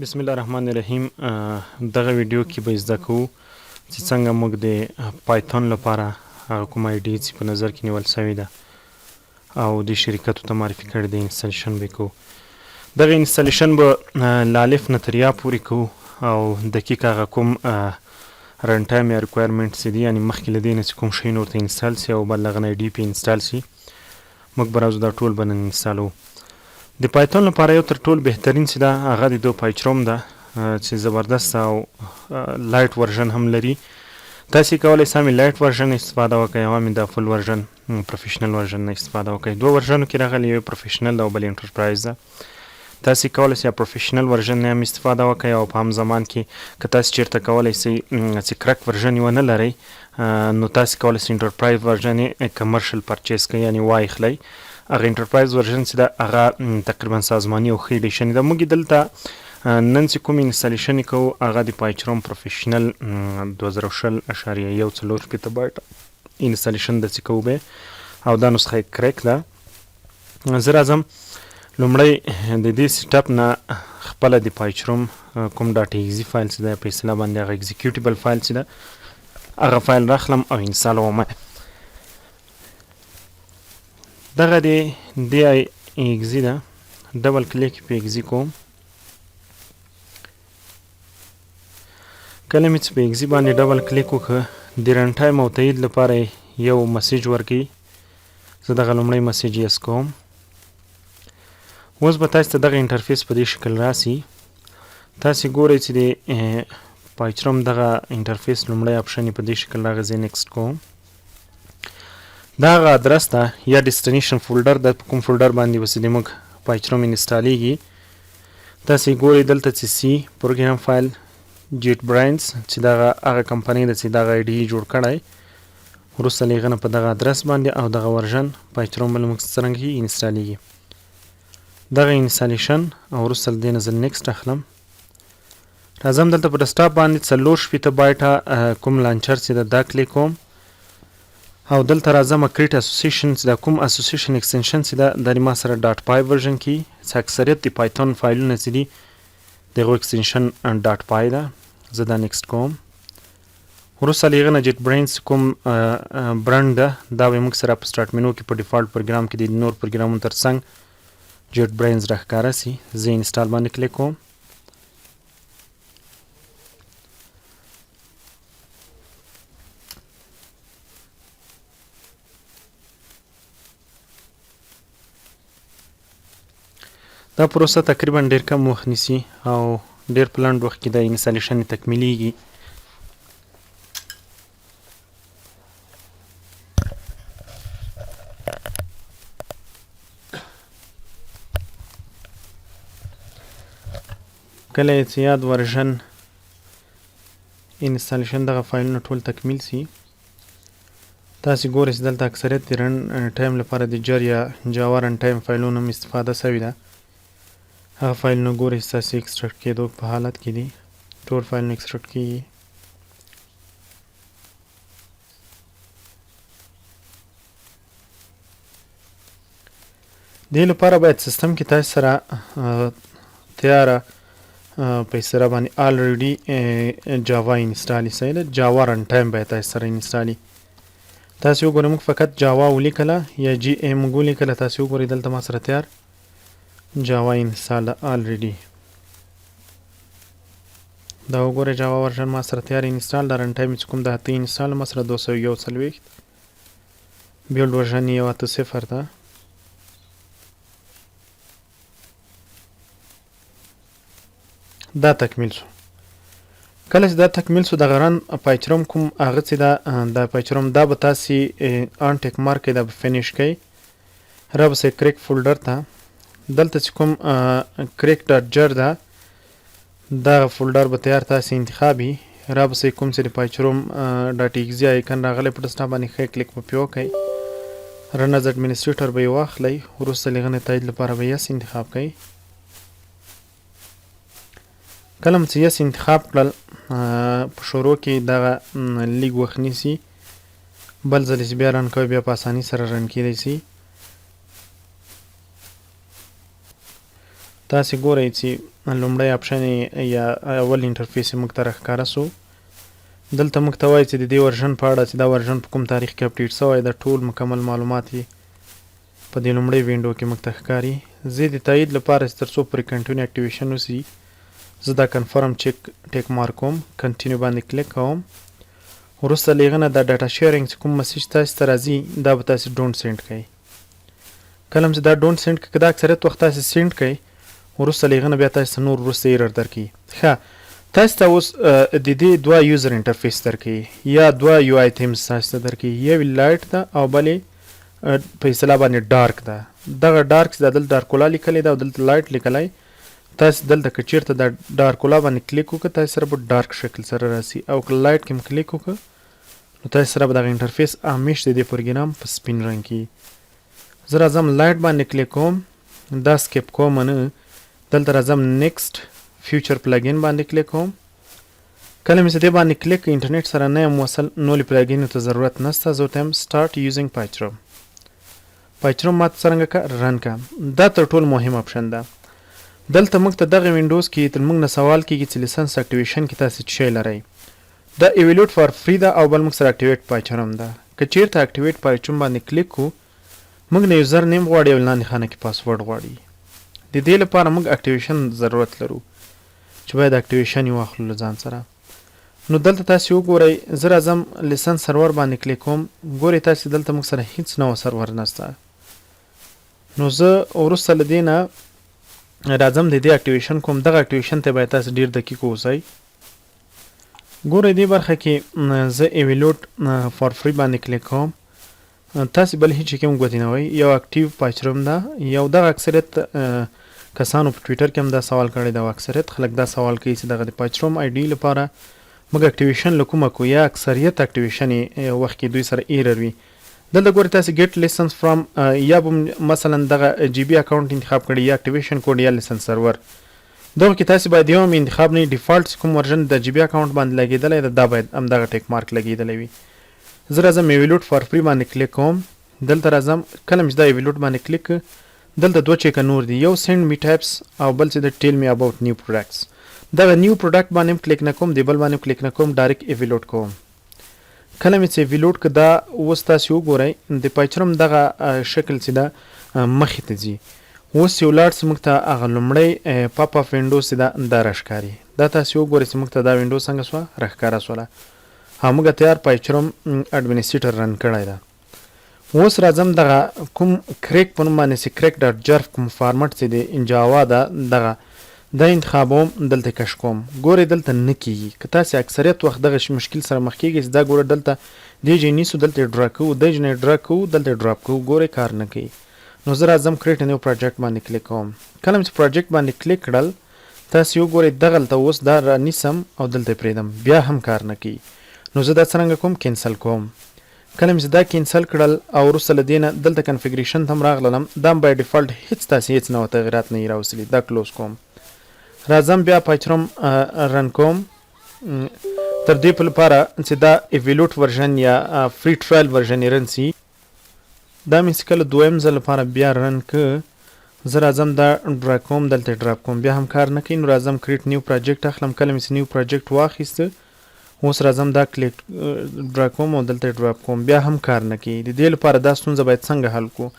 بسم الله الرحمن الرحیم. دغه ویډیو کې به زده کوو چې څنګه موږ د پایتون لپاره هغه کوم IDE چې په نظر کې نیول شوې ده او د شرکتو ته معرفي کړې ده انسټالیشن به کوو. دغه انسټالیشن به له الف نه تر یا پورې کوو او دقیق هغه کوم رن ټایم یا ریکوایرمنټ چې دي، یعنې مخکې له دې نه چې کوم شی ورته انسټال سي او بل هغه IDE پې انسټال سي، موږ به راځو دا ټول به نن انسټالوو. د پایتون لپاره یو تر ټولو بهترین چې ده هغه د دو پایچروم ده چې زبردست او لایټ ورژن هم لري. تاسې کولی سئ هم لایټ ورژن استفاده وکړئ او هم د فل ورژن پروفیشنل ورژن نه استفاده وکړئ. دوه ورژنو کې راغلی، یو پروفیشنل ده او بل انټرپرایز ده. تاسې کولی سئ پروفیشنل ورژن نه هم استفاده وکړئ او په هم زمان کې که تاسې چیرته کولی سئ چې کرک ورژن یې ونه لرئ نو تاسې کولی سئ انټرپرایز ورژن یې کمرشل پرچیز کړئ، یعنې واخلئ. هغه انټرپرایز ورژن چې ده هغه تقریبا سازماني او ښه ایډیشن ده. موږ دلته نن چې کوم انسټالیشن کوو هغه د پایچروم پروفیشنل 2020.1.4 بایټ انسټالیشن ده چې کوو به، او دا نسخه یې کریک ده. زه راځم لومړی د دې سیټ اپ نه خپله د پایچروم کوم ډاټ ایکزي فایل چې ده په اصطلاح باندې هغه ایکزیکیوټیبل فایل چې ده هغه فایل راخلم او انسټالوم. دغه د ایکزي ده، ډبل کلیک په ایکزي کوم. کله مې چې په ایکزي باندې ډبل کلیک وکړه د رن ټایم او تایید لپاره یو مسیج ورکوي. زه دغه لومړی مسیج یس کوم. اوس به تاسو ته دغه انټرفیس په دې شکل راسي. تاسې ګورئ چې د پایچروم دغه انټرفیس لومړی اپشن یې په دې شکل راغی. زه نیکسټ کوم. دا هغه ادرس ده یا ډیسټینیشن فولډر ده، په کوم فولډر باندې به چې د موږ پایچروم انسټالیږي. تاسې ګورئ دلته چې سی پروګرام فایل جیټبرانز چې دغه هغه کمپنۍ ده چې دغه IDE جوړ کړی، وروسته له هغه نه په دغه ادرس باندې او دغه ورژن پایچروم به له موږ څرنګه انسټالیږي. دغه انسټالیشن او وروسته له دې نه زه نیکسټ اخلم. راځم دلته په ډسکټاپ باندې 4 بایټه کوم لانچر چې ده دا کلیک کوم او دلته راځم کریټ اسوسیشن چې دا کوم اسوسیشن ایکستنشن چې ده دا ما سره ډاټ پای ورژن کې چې اکثریت د پایتون فایلونه چې دي دغه ایکستنشن ډاټ پای ده. زه دا نیکسټ کوم. وروسته له هغه نه جیټبرانز کوم برند ده دا به موږ سره په سټارټ منو کې په ډیفالټ پروګرام کې د نور پروګرامونو ترڅنګ جیټبرانز راښکاره سي. زه انسټال باندې کلیک کوم. دا پروسه تقریبا ډیر کم وخت نیسي او ډیر په لنډ وخت کې د انسټالیشن تکمیلیږي. کله چې یاد ورژن انسټالیشن دغه فایلونه ټول تکمیل سي، تاسې ګورئ چې دلته اکثریت د رن ټایم لپاره د جر یا جاوا رن ټایم فایلونو هم استفاده سوې ده. هغه فایلونه ګورئ چې ستاسې ایکسټرکټ کېدو په حالت کې دي. ټول فایلونه ایکسټرکټ کېږي. دې لپاره باید سیستم کې تاسې سره تیاره په اصطلاح باندې آلریډي جاوا انسټالي سئ ده. جاوا رن ټایم باید تاسې سره انسټالي. تاسې وګورئ موږ فقط جاوا ولیکله یا جي ای موږ ولیکله. تاسې وګورئ دلته ما سره تیار جاوا انسټال آلریډي. دا وګورئ جاوا ورژن ما سره تیار انسټال. دا رن ټایم چې کوم ده اته انسټال ما سره 241. بیلډ ورژن یې 8.0 ده. دا تکمیل شو. کله چې دا تکمیل شو دغه رن پایچروم کوم هغه چې ده دا پایچروم دا به تاسې آن ټیک مارک کړئ، دا به فینش کړئ. را به سئ کریک فولډر ته. دلته چې کوم کریک ډاټ جر ده دغه فولډر به تیار تاسې انتخابي. را به سئ کوم چې د پایچروم ډاټ ایکزي آیکن راغلی په ډسکټاپ باندې ښه کلیک به پرې وکړئ. رن از اډمنسټریټر به یې واخلئ. وروسته له هغه نه تایید لپاره به یس انتخاب کړئ. کله چې یس انتخاب کړل په شروع کې دغه لږ وخت نیسي، بل ځل چې بیا رن کوئ بیا په اساني سره رن کیدی سي. تاسې ګورئ چې لومړی اپشن یا اول انټرفیس یې موږ ته راښکاره سو. دلته موږ ته وایي چې د دې ورژن په اړه چې دا ورژن په کوم تاریخ کې اپډیټ سوی د ټول مکمل معلومات یې په دې لومړۍ وینډو کې موږ ته ښکاري. زه د تایید لپاره چې تر څو پورې کنټینیو اکټیویشن وسي زه دا کنفرم چیک ټیک مارک کوم، کنټینیو باندې کلیک کوم. وروسته له هغه نه دا ډاټا شیرینګ چې کوم مسیج تاسو ته راځي دا به تاسو ډونټ سینډ کوئ. کله چې دا ډونټ سینډ کوئ که دا اکثریت وخت تاسو سینډ کوئ وروسته له هغه نه بیا تاسو نور وروسته ایرر درکوي. ښه تاسو ته اوس د دې دوه یوزر انټرفیس درکوي یا دوه یو آی تیمز تاسو ته درکوي، یو لایټ ده او بلې په اصطلاح باندې ډارک ده. دغه ډارک چې دلته ډارکولا لیکلی ده او دلته لایټ لیکلی، تاسو دلته که چیرته د ډارکولا باندې کلیک وکړه تاسو سره به ډارک شکل سره راسي، او که لایټ کې هم کلیک وکړه نو تاسو سره به دغه انټرفیس همیش د دې پروګرام په سپین رنګ کې. زه راځم لایټ باندې کلیک کوم، دا سکیپ کوم نه، دلته راځم نیکسټ فیوچر پلګین باندې کلیک کوم. کله مې چې دې باندې کلیک انټرنیټ سره نه یم وصل نولې پلګینو ته ضرورت نشته. زه ورته یم سټارټ یوزینګ پایچرم. پایچرم ماته څرنګه که رن که، دا تر ټولو مهم اپشن ده. دلته موږ ته دغه وینډوز کې تر موږ نه سوال کېږي چې لیسنس اکټیویشن کې تاسو څه شی لرئ. دا ایویلوټ فار فری ده او بل موږ سره اکټیویټ پایچرم ده. که چیرته اکټیویټ پایچرم باندې کلیک کو موږ نه یوزر نیم غواړي او لاندې خانه کې پاسورډ غواړي. د دې لپاره موږ اکټیویشن ضرورت لرو چې باید اکټیویشن یې واخلو له ځان سره. نو دلته تاسو وګورئ، زه راځم لیسنس سرور باندې کلیک کوم، ګورئ تاسو دلته موږ سره هیڅ نوی سرور نشته. نو زه وروسته له دې نه راځم د دې اکټیویشن کوم. دغه اکټیویشن ته باید تاسو ډېر دقیق اوسئ. ګورئ دې برخه کې زه ایویلوټ فار فری باندې کلیک کوم. تاسو بل هیڅ کې هم ګوتینوئ، یو اکټیو پایچرم ده. یو دغه اکثریت کسانو په ټویټر کې هم دا سوال کړی ده، او اکثریت خلک دا سوال کوي چې دغه د پایچرم آی ډي لپاره موږ اکټیویشن له کومه کو یا اکثریت اکټیویشن یې وخت کې دوی سره ایرر وي. دلته ګورئ تاسو ګیټ لیسنس فرام یا به مثلا دغه جی بي اکاونټ انتخاب کړئ یا اکټیویشن کوډ یا لیسنس سرور. دغه کې تاسو باید یو هم انتخاب نه ډیفالټ کوم ورژن د جی بي اکاونټ باندې لګېدلی ده دا باید همدغه ټیک مارک لګېدلی وي. زه راځم ایویلوټ فار فری باندې کلیک کوم. دلته راځم کله چې دا ایویلوټ باندې کلیک دلته دوه چیکه نور دي، یو سینډ می ټایپس او بل چې د ټیل می اباوت نیو پروډکټس. دغه نیو پروډکټ باندې کلیک نه کوم، د بل باندې کلیک نه کوم، ډایرکټ ایویلوټ کوم. کله مې چې ایویلوټ که دا اوس تاسو وګورئ د پایچرم دغه شکل چې ده مخې ته ځي. اوس یو لاړ چې موږ ته هغه لومړی پاپ اپ وینډوز چې ده دا راښکاري. دا تاسو وګورئ چې موږ ته دا وینډو څنګه سوه راښکاره سوله. موږ تیار پایچرم اډمنسټریټر رن کړی ده. اوس راځم دغه کوم کریک په نوم باندې چې کریک ډاټ جرف کوم فارمټ چې د جاوا ده دغه دا انتخابوم، دلته کش کوم. ګورئ دلته نه کېږي. که تاسې اکثریت وخت دغه مشکل سره مخ کېږئ چې دا ګوره دلته دې ځای نیسو دلته یې ډرا کوو، دې ځای ډرا کوو دلته یې ډراپ کوو، ګورئ کار نه کوي. نو زه راځم کریټ نیو پروجیکټ باندې کلیک کوم. کله مې چې پروجیکټ باندې کلیک کړل تاسې وګورئ دغلته اوس دا رانیسم او دلته یې پرېږدم بیا هم کار نه کوي. نو زه دا څرنګه کوم کینسل کوم. کله مې دا کینسل کړل او وروسته له دې نه دلته کنفیګریشن ته هم راغلم، دا هم باید ډیفالټ هیڅ تاسې هیڅ نوی تغیرات نه یې راوستلي. دا کلوز کوم. راځم بیا پایچرم رن کوم. تر دې په لپاره چې دا ایویلوټ ورژن یا فری ټرایل ورژن یې رن سي، دا مې چې کله دویم ځل لپاره بیا رن که زه راځم دا ډرا کوم، دلته ډراپ کوم، بیا هم کار نه کوي. نو راځم کریټ نیو پروجیکټ اخلم. کله مې چې نیو پروجیکټ واخیسته اوس راځم دا کلیک ډرا کوم او دلته ډراپ کوم، بیا هم کار نه کوي. د دې لپاره دا ستونزه باید څنګه حل کو؟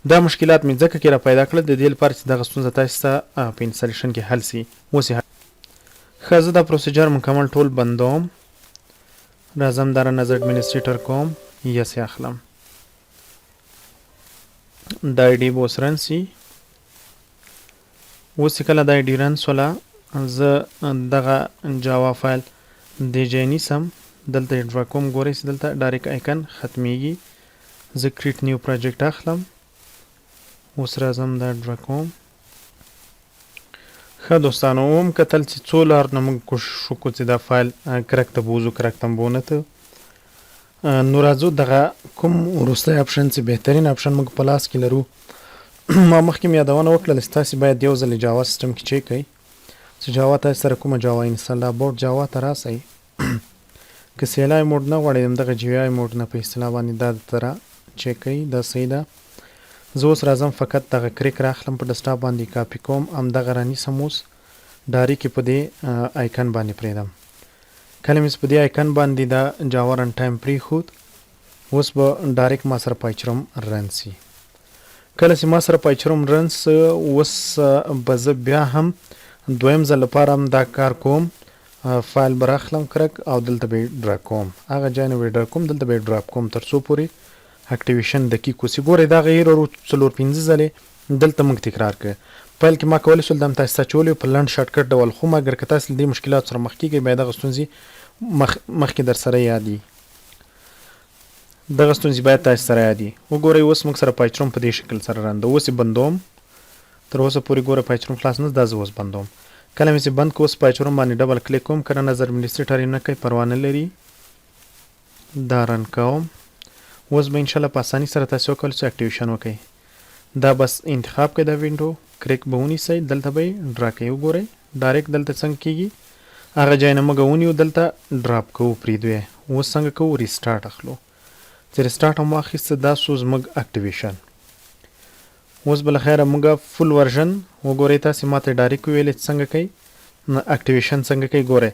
دا مشکلات مې ځکه کې را پیدا کړل د دې لپاره چې دغه ستونزه تاسو ته په انسټالیشن کې حل سي. اوس یې ښه زه دا پروسیجر مکمل ټول بندوم. راځم دا رن از اډمنسټریټر کوم، یس یې اخلم. دا آی ډي به اوس رن سي. اوس چې کله دا آی ډي رن سوله زه دغه جاوا فایل دې ځای نیسم، دلته یې ډرا کوم. ګورئ چې دلته ډایرکټ آیکن ختمیږي. زه کریټ نیو پروجیکټ اخلم. اوس راځم دا ډرا کوم. ښه دوستانو اوم کتل چې څو لار نه موږ کوشش وکړو چې دا فایل کرک ته بوځو، کرک ته بونه ته. نو راځو دغه کوم وروستی اپشن چې بهترین اپشن موږ په لاس کې لرو. ما مخکې مې یادونه وکړله چې تاسې باید یو ځل جاوا سیسټم کې چیک کړئ چې جاوا تاسو سره کومه جاوا انسټال ده. اباوټ جاوا ته راسئ. که سی ال آی موډ نه غواړئ همدغه جی آی موډ نه په اصطلاح باندې دا ته را چیک کړئ، دا صحیح ده. زه اوس راځم فقط دغه کریک راخلم په ډسټاپ باندې کاپي کوم، همدغه رانیسم اوس ډایرکټ په دې آیکن باندې پرېږدم. کله مې په دې آیکن باندې دا جاوا رن ټایم پرېښود اوس به ډایرکټ ما سره پایچرم رن سي. کله چې ما سره پایچرم رن سه اوس به زه بیا هم دویم ځل لپاره هم دا کار کوم. فایل به راخلم کرک او دلته به یې ډرا کوم. هغه ځای نه به یې ډرا کوم دلته به یې ډراپ کوم تر څو پورې اکټیویشن دقیق وسي. ګورئ دغه ایرر 4-5 ځلې دلته موږ تکرار کړ. پیل کې ما کولی شول دا هم تاسو ته اچولی په لنډ شارټکټ ډول، خو مګر که تاسو له دې مشکلاتو سره مخ کېږئ باید دغه ستونزې مخکې در سره یاد وي. دغه ستونزې باید تاسو سره یاد وي. وګورئ اوس موږ سره پایچرم په دې شکل سره رن ده. اوس یې بندوم. تر اوسه پورې ګوره پایچرم خلاص نه ده، دا زه اوس بندوم. کله مې چې بند کړ اوس پایچرم باندې ډبل کلیک کوم. که نه نظر اډمنسټریټر یې نه کوي پروا نه لري، دا رن کوم. اوس به انشاءالله په اساني سره تاسو وکولی چې اکټیویشن وکړئ. دا بس انتخاب کړئ دا وینډو، کریک به ونیسئ، دلته به یې ډرا کوئ. وګورئ ډایرکټ دلته څنګه کېږي، هغه ځای نه موږ ونیو دلته ډراپ کوو پرېږدو یې. اوس څنګه کوو ریسټارټ اخلو. چې ریسټارټ هم واخیسته دا سو زموږ اکټیویشن. اوس به له خیره موږ فل ورژن وګورئ. تاسې ما ته ډایرکټ وویلې چې څنګه کوئ اکټیویشن څنګه کوي. ګورئ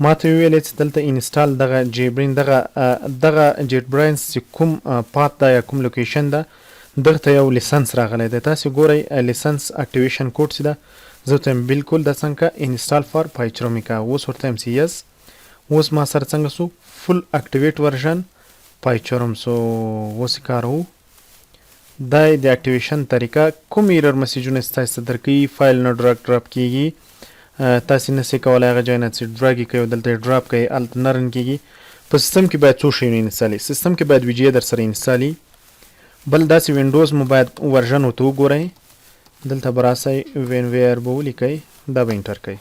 ما ته ویلې چې دلته انسټال دغه جیبرین دغه جیبرین چې کوم پات ده یا کوم لوکیشن ده دغه ته یو لیسنس راغلی دی. تاسې ګورئ لیسنس اکټیویشن کوډ چې ده زه ته یم بالکل دا څنګه انسټال فار پایچرمیکا. اوس ورته یم چې یس. اوس ما سره څنګه سو فل اکټیویټ ورژن پایچرم سو. اوس یې کاروو. دا د اکټیویشن طریقه. کوم ایرر مسیجونه چې تاسو ته درکوي فایل نه ډراپ کېږي، تاسې نسئ کولی هغه ځای نه چې ډراګ یې کوئ او دلته یې ډراپ کوئ هلته نه رن کېږي. په سیستم کې باید څو شیونه انسټال وي. سیستم کې باید ویجې در سره انسټال وي. بل داسې وینډوز مو باید ورژن ورته وګورئ. دلته به راسئ وین به ولیکئ، دا به انټر کوئ.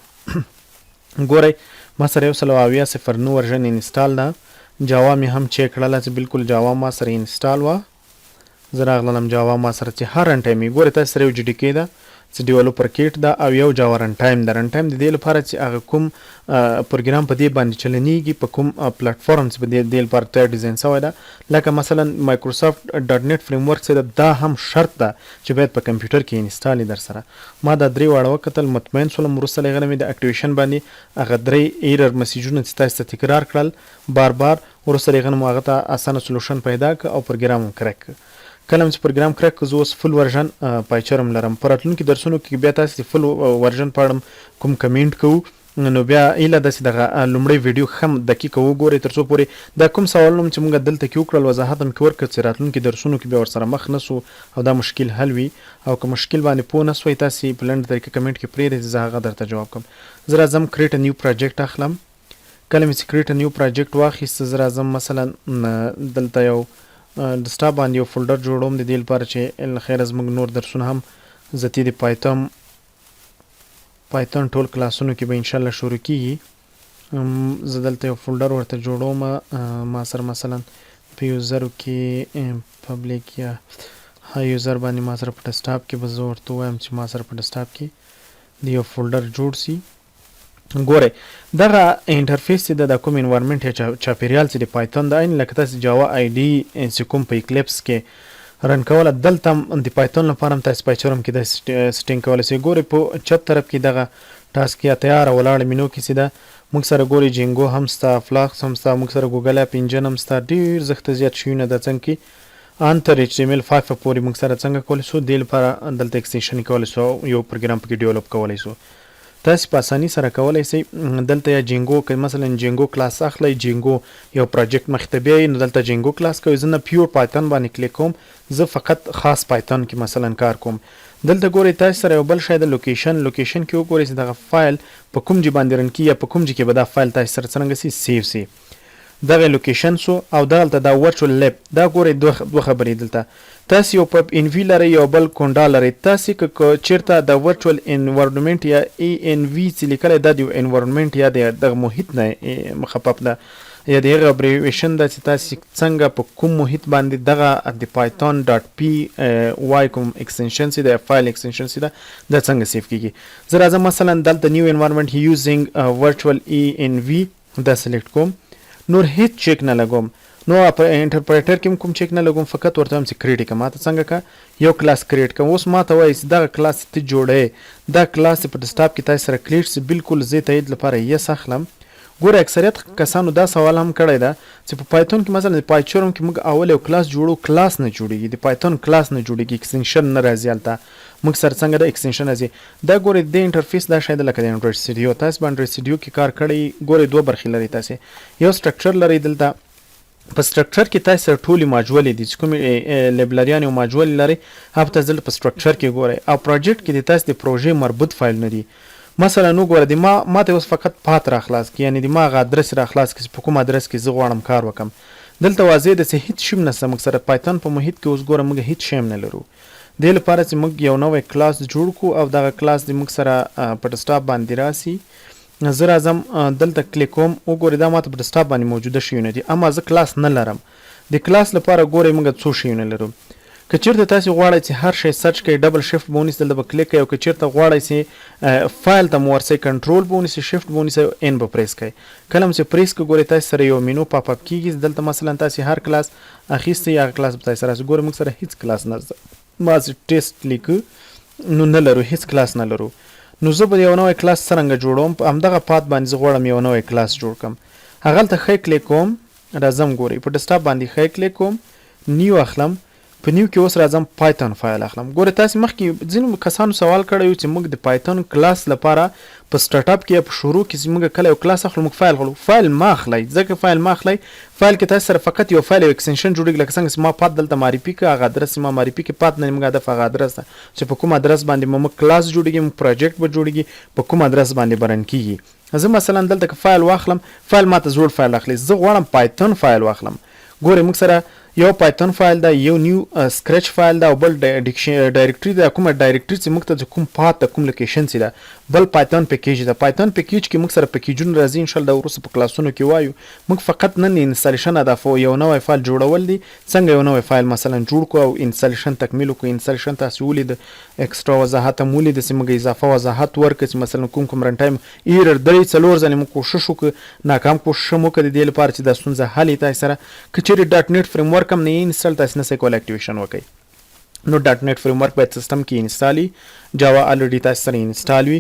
ګورئ ما سره 1.80.9 ورژن انسټال ده. جاوا مې هم چیک کړله چې بالکل جاوا ما سره انسټال وه. زه راغلم جاوا ما سره چې هر رن ټایم یې ګورئ تاسې سره یو جي ډي کې ده چې ډیولپر کیټ ده او یو جاوا رن ټایم ده. رن ټایم د دې لپاره چې هغه کوم پروګرام په دې باندې چلنیږي په کوم پلیټفارم چې په دې لپاره تیار ډیزاین شوی ده، لکه مثلا مایکروسافټ ډاټ نیټ فریم ورک چې ده دا هم شرط ده چې باید په کمپیوټر کې انسټال در سره. ما دا درې واړه وکتل مطمئن شولم. وروسته له هغه نه مې د اکټیویشن باندې هغه درې ایرر مسیجونه چې تاسو ته تکرار کړل بار بار، وروسته له هغه نه مو هغه ته اسانه سولوشن پیدا کړ او پروګرام هم کرک کړ. کله چې پروګرام کرک کړ زه اوس فل ورژن پایچرم لرم. په راتلونکي درسونو کې بیا تاسې فل ورژن په اړه کوم کمنټ کوو نو بیا ایله داسې دغه لومړی ویډیو هم دقیقه وګورئ تر څو پورې دا کوم سوالونه چې موږ دلته کې وکړل وضاحت هم کې ورکړ چې راتلونکي درسونو کې بیا ورسره مخ نه سو او دا مشکل حل وي. او که مشکل باندې پوه نه سوئ تاسې په لنډه طریقه کمنټ کې پرېږدئ زه هغه درته جواب کوم. زه راځم کریټ ا نیو پروجیکټ اخلم. کله مې چې کریټ ا نیو پروجیکټ واخیسته زه راځم مثلا دلته یو ډسکټاپ باندې یو فولډر جوړوم د دې لپاره چې خیر زموږ نور درسونه هم زتی د پایتون ټول کلاسونو کې به انشاءالله شروع کیږي. زه دلته یو فولډر ورته جوړوم. ما سره مثلا په یوزرو کې پبلیک یا های یوزر باندې ما سره په ډسکټاپ کې به زه ورته ووایم چې ما سره په ډسکټاپ کې د یو فولډر جوړ سي. ګورئ دغه انټرفیس چې د کوم انوایرمنټ یا چاپیریال چې د پایتون د عین لکه تاسې جاوا آی ډي چې کوم په اکلیپس کې رن کوله دلته هم د پایتون لپاره هم تاسې پایچرم کې د سټینګ کولی شئ. ګورئ په چپ طرف کې دغه ټاسک یا تیاره ولاړه مینو کې چې ده موږ سره ګورئ جینګو هم شته، فلاکس هم شته، موږ سره ګوګل اپ انجن هم شته، ډېر زښته زیات شیونه ده څنګه کې انتر ایچ ټي ایم ایل 5 پورې موږ سره څنګه کولی شو دې لپاره دلته ایکسټینشن کولی شو یو پروګرام پکې ډیولپ کولی شو. تاسې په اساني سره کولی شئ دلته یا جینګو که مثلا جینګو کلاس اخلئ جینګو یو پروجیکټ مخې ته بیایي نو دلته جینګو کلاس کوئ. زه نه پیور پایتون باندې کلیک کوم، زه فقط خاص پایتون کې مثلا کار کوم. دلته ګورئ تاسې سره یو بل شی د لوکیشن کې وګورئ چې دغه فایل په کوم ځای باندې رن کیږي یا په کوم ځای کې به دا فایل تاسې سره څرنګه سي سیو سي. دغه لوکیشن سو او دلته دا ورچوال لیب دا ګورئ دوه خبرې دلته تاسې یو پپ ان وی لرئ یو بل کونډا لرئ. تاسې که چیرته د ورچوال انوایرمنټ یا ای ان وی چې لیکلی دا د یو انوایرمنټ یا دغه محیط نه مخفف ده یا د هغه ابریویشن ده چې تاسې څنګه په کوم محیط باندې دغه د پایتون ډاټ پی وای کوم ایکسټنشن چې د فایل ایکسټنشن چې ده دا څنګه سیف کیږي. زه راځم مثلا دلته نیو انوایرمنټ یوزینګ ورچوال ای ان وی دا سلیکټ کوم، نور هیڅ چیک نه لګوم. نو انټرپریټر کې کوم چیک نه لګوم فقط ورته هم چې کریټ کوم ماته څنګه کا یو کلاس کریټ کوم اوس ماته وایي چې دا کلاس ته جوړې دا کلاس په ډیسکټاپ کې تاسو سره کلیټ سي بالکل زه تایید لپاره یې اخلم ګوره اکثریت کسانو دا سوال هم کړی دا چې په پایتون کې مثلا د پایچورم کې موږ اول یو کلاس جوړو کلاس نه جوړیږي د پایتون کلاس نه جوړیږي ایکستنشن نه راځي هلته موږ سره څنګه د ایکستنشن راځي دا ګورئ د انټرفیس دا شاید لکه د انډرویډ سټوډیو تاسو په انډرویډ سټوډیو کې کار کړی ګورئ دوه برخې لري تاسو یو سټرکچر لري دلته په سټرکچر کې تاسو ټولې ماجولې دي چې کوم لیبلریان او ماجول لري هغه تاسو په سټرکچر کې ګورئ او پروجیکټ کې تاسو د پروژې مربوط فایل نه دي مثلا نو ګوره د ما ته اوس فقط پات را خلاص کی یعنی د ما غا ادرس را خلاص کی په کوم ادرس کې زه غواړم کار وکم دلته واضح د هیڅ شیم نه سم سره پایتون په محیط کې اوس ګوره موږ هیڅ شیم نه لرو د لپاره چې موږ یو نوې کلاس جوړ کو او دا کلاس د موږ سره په ډیسکټاپ باندې راسي زه راځم دلته کلیک کوم وګورئ دا ماته په ډیسکټاپ باندې موجوده شیونه دي اما زه کلاس نه لرم د کلاس لپاره ګورئ موږ څو شیونه لرو که چیرته تاسو غواړئ چې هر شی سرچ کړئ ډبل شیفټ بونیس دلته به کلیک کوئ او که چیرته غواړئ چې فایل ته مو ورسئ کنټرول بونیس شیفټ بونیس او ان به پریس کړئ کله هم چې پریس کړئ ګورئ تاسو سره یو مینو پاپ اپ کیږي دلته مثلا تاسو هر کلاس اخیستی یا کلاس به تاسو سره ګورئ موږ سره هیڅ کلاس نه ما ټیسټ لیکو نو نه لرو هیڅ کلاس نه لرو نو زه به یو نوې کلاس څنګه جوړوم په همدغه پات باندې زه غواړم یو نوې کلاس جوړ کړم هغه ته ښی کلیک کوم راځم ګورئ په ډیسکټاپ باندې ښی کلیک کوم نیو اخلم په نیو کې اوس راځم پایتون فایل اخلم ګوره تاسو مخکې ځینو کسانو سوال کړی چې موږ د پایتون کلاس لپاره په سټارټ اپ کې په شروع کې چې موږ کله یو کلاس اخلو موږ فایل غواړو فایل ما اخلئ ځکه فایل ما اخلئ فایل کې تاسو سره فقط یو فایل او ایکستنشن جوړیږي لکه څنګه چې ما پات دلته معرفي کړ هغه ادرس ما معرفي کړ پات نه موږ هدف هغه ادرس چې په کوم ادرس باندې موږ کلاس جوړیږي موږ پروجیکټ به جوړیږي په کوم ادرس باندې برن کیږي زه مثلا دلته فایل واخلم فایل ماته زوړ فایل اخلي زه غواړم پایتون فایل واخلم ګوره موږ سره یو پایتون فایل دا یو نیو سکرچ فایل دا او بل ډایرکټری دا کومه ډایرکټری چې موږ ته کوم پات کوم لوکیشن سي دا بل پایتون پیکیج دا پایتون پیکیج کې موږ سره پیکیجونه راځي ان شاء الله ورسره په کلاسونو کې وایو موږ فقط نن انستالیشن دا فو یو نوې فایل جوړول دي څنګه یو نوې فایل مثلا جوړ کو او انستالیشن تکمیل کو انستالیشن تاسو ولید ایکسترا وضاحت مولید چې موږ اضافه وضاحت ورکړي مثلا کوم رن ټایم ایرر درې څلور ځله موږ کوشش وکړو ناکام کوشش مو کړی دی لپاره چې د ستونزه حل تاسو سره کچری ډاټ نیټ فریم ورک هم نه انسټال تاسو نه کول اکټیویشن وکړي نو ډاټ نیټ فریم ورک باید سیستم کې انسټالي جاوا الریډي تاسو سره انسټال وي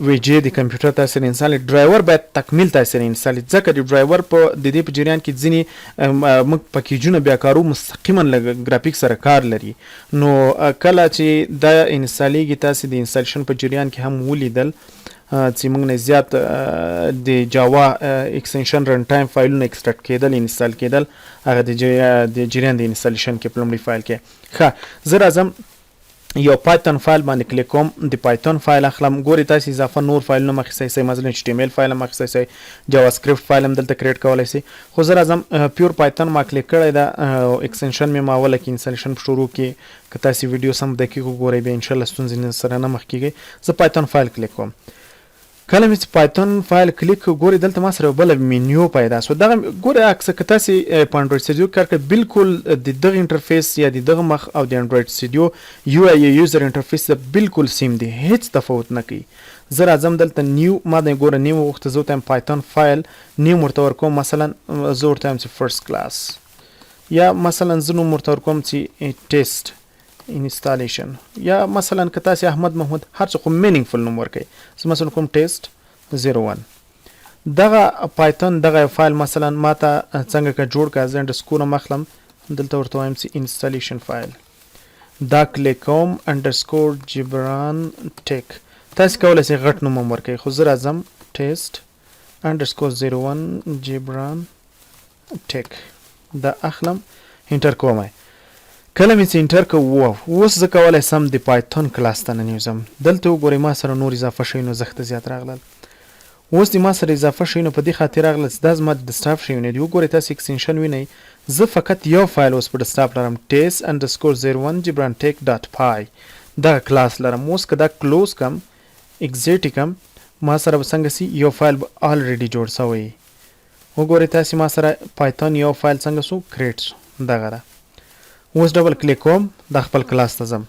ویجې د کمپیوټر تاسو سره انسټال ډرایور باید تکمیل تاسو سره انسټال ځکه د ډرایور په د دې په جریان کې ځینی موږ پکیجونه بیا کارو مستقیما ګرافیک سره کار لري نو کله چې دا انسټالیږي تاسو د انسټالیشن په جریان کې هم ولیدل چې موږ نه زیات د جاوا ایکستنشن رن ټایم فایلونه ایکستراکټ کېدل انسټال کېدل هغه د جریان د انسټالیشن کې په لومړي فایل کې ښه زه راځم یو پایتون فایل باندې کلیک کوم د پایتون فایل اخلم ګورئ تاسو اضافه نور فایلونه مخکې سي مثلا ایچ ټي ام ال فایل مخکې سي جاوا سکرپټ فایل هم دلته کریټ کولای سي خو زه راځم پیور پایتون ما کلیک کړی دا ایکستنشن مې ما اوله کې انسټالیشن شروع کې که تاسو ویډیو سم دقیق وګورئ به ان شاء الله ستونزې سره نه مخ کیږي زه پایتون فایل کلیک کوم کله مې پایتون فایل کلیک ګورئ دلته ما سره بل مینیو پیدا شو دغه ګورئ اکثر که تاسو په انډرویډ سټوډیو کار کوئ بالکل د دغه انټرفیس یا د دغه مخ او د انډرویډ سټوډیو یو آی یوزر انټرفیس بالکل سیم دی هیڅ تفاوت نه کوي زه راځم دلته نیو ما د ګوره نیو وخت زه ته پایتون فایل نیو مرته ورکوم مثلا زه ورته هم چې فرست کلاس یا مثلا زه نوم مرته ورکوم چې ټیسټ انستالیشن یا مثلا که تاسو احمد محمود هر څه کوم مینینګفل نوم ورکړئ زه مثلا کوم ټیسټ 01 دغه پایتون دغه فایل مثلا ماته څنګه کا جوړ کا زه انډرسکور مخلم دلته ورته وایم چې انستالیشن فایل دا کلیک کوم انډرسکور جبران ټیک تاسو کولای شئ غټ نوم ورکړئ خو زه راځم ټیسټ انډرسکور 01 جبران ټیک دا اخلم انټر کوم کله مې چې انټر کوو اوس زه کولای سم د پایتون کلاس ته ننوځم دلته وګورئ ما سره نور اضافه شوي نو زښت زیات راغلل اوس د ما سره اضافه شوي نو په دې خاطر راغلل چې دا زما د ډیسکټاپ شوي دي وګورئ تاسو ایکستنشن وینئ زه فقط یو فایل اوس په ډیسکټاپ لرم ټیسټ انډرسکور 01 جبران ټیک ډاټ پای دغه کلاس لرم اوس که دا کلوز کم اگزیټ کم ما سره به څنګه سي یو فایل به الریډي جوړ سوی وګورئ تاسو ما سره پایتون یو فایل څنګه سو کریټ سو دغه ده اوس ډبل کلیک کوم د خپل کلاس ته ځم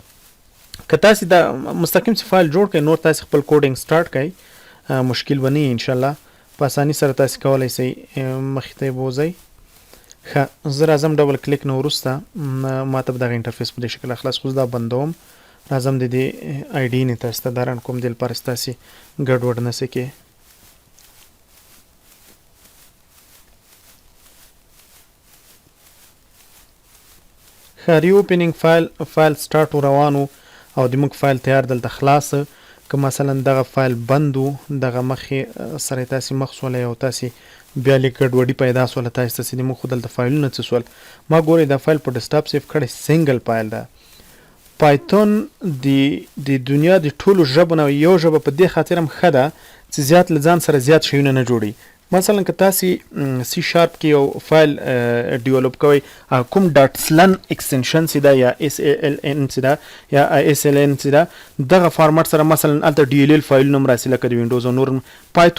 که تاسو دا مستقیم فایل جوړ کړئ نور تاسو خپل کوډینګ سٹارټ کړئ مشکل بنی ان شاء الله په اساني سره تاسو کولای شئ مخته بوزئ ښه زه راځم ډبل کلیک نه وروسته ما ته به دغه انټرفیس په دې شکل اخلاص خو زه دا بندوم راځم د دې آی ډي نه تاسو ته دا رن کوم دې لپاره ستاسې ګډوډ نه سي کې ښه ری اوپنینګ فایل سټارټ روانو او د موږ فایل تیار دلته خلاص که مثلا دغه فایل بند و دغه مخې سره تاسې مخ سولی او تاسې بیا لږ ګډوډي پیدا سوله تاسې ته چې موږ خو دلته فایلونه څه سول ما ګورئ دا فایل په ډیسکټاپ سیف کړی سنګل فایل ده پایتون د دنیا د ټولو ژبو نه یو ژبه په دې خاطر هم ښه ده چې زیات له ځان سره زیات شیونه نه جوړي مثلا که تاسې سی شارپ کې یو فایل ډیولپ کوئ کوم ډاټ سلن اکستنشن چې ده یا اس ال ان چې ده یا اس ال ان چې ده دغه فارمټ سره مثلا هلته ډي ال ال فایلونه هم راسي لکه د وینډوز او نور پایتون